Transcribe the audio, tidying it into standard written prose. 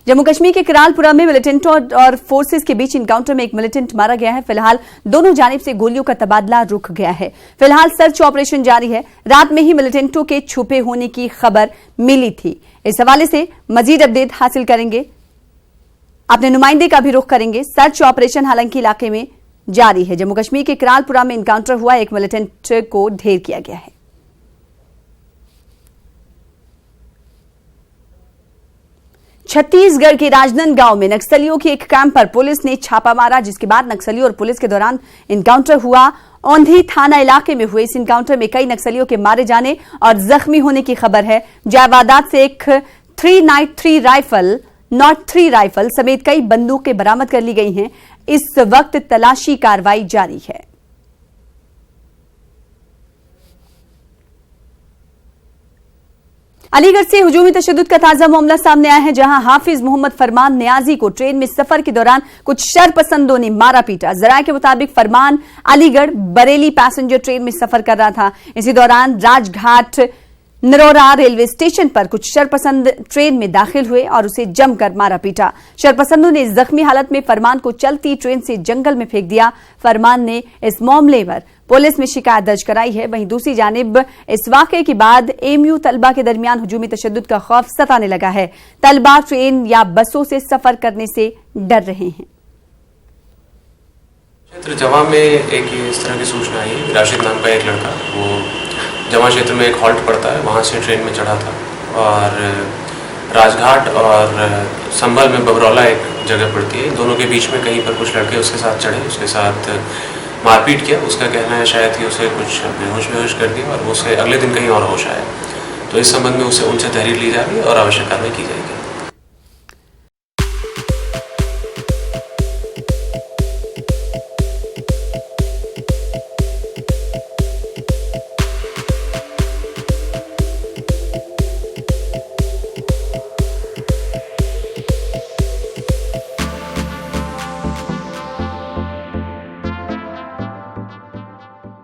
जम्मू कश्मीर के किरालपुरा में मिलिटेंटों और फोर्सेस के बीच इनकाउंटर में एक मिलिटेंट मारा गया है। फिलहाल दोनों जानिब से गोलियों का तबादला रुक गया है। फिलहाल सर्च ऑपरेशन जारी है। रात में ही मिलिटेंटों के छुपे होने की खबर मिली थी। इस हवाले से मजीद अपडेट हासिल करेंगे, अपने नुमाइंदे का भी रुख करेंगे। सर्च ऑपरेशन हालांकि इलाके में जारी है। जम्मू कश्मीर के किरालपुरा में इनकाउंटर हुआ, एक मिलिटेंट को ढेर किया गया है। छत्तीसगढ़ के राजनांदगांव में नक्सलियों के एक कैंप पर पुलिस ने छापा मारा, जिसके बाद नक्सलियों और पुलिस के दौरान इनकाउंटर हुआ। औंधी थाना इलाके में हुए इस इनकाउंटर में कई नक्सलियों के मारे जाने और जख्मी होने की खबर है। जायदाद से एक 393 राइफल, नॉट 3 राइफल समेत कई बंदूकें बरामद कर ली गई हैं। इस वक्त तलाशी कार्रवाई जारी है। अलीगढ़ से हुजूमी तशद्दुद का ताजा मामला सामने आया है, जहां हाफिज मोहम्मद फरमान न्याजी को ट्रेन में सफर के दौरान कुछ शरपसंदों ने मारा पीटा। जराये के मुताबिक फरमान अलीगढ़ बरेली पैसेंजर ट्रेन में सफर कर रहा था। इसी दौरान राजघाट नरोरा रेलवे स्टेशन पर कुछ शरपसंद ट्रेन में दाखिल हुए और उसे जमकर मारा पीटा। शरपसंदों ने जख्मी हालत में फरमान को चलती ट्रेन से जंगल में फेंक दिया। फरमान ने इस मामले पर पुलिस में शिकायत दर्ज कराई है। वहीं दूसरी जानिब इस वाकये के बाद एमयू तलबा के दरमियान हुजूमी तशद्दुद का खौफ सताने लगा है। तलबा ट्रेन या बसों से सफर करने से डर रहे हैं। क्षेत्र जमा में एक इस तरह की सूचना आई, राशिद नाम का एक लड़का, वो जमा क्षेत्र में एक हॉल्ट पड़ता है, वहाँ से ट्रेन में चढ़ा था और राजघाट और संभल में बबरौला एक जगह पड़ती है, दोनों के बीच में कहीं पर कुछ लड़के उसके साथ चढ़े, उसके साथ मारपीट किया। उसका कहना है शायद कि उसे कुछ बेहोश कर दिया और उसे अगले दिन कहीं और होश आया। तो इस संबंध में उनसे तहरीर ली जा रही है और आवश्यक कार्रवाई की जाएगी।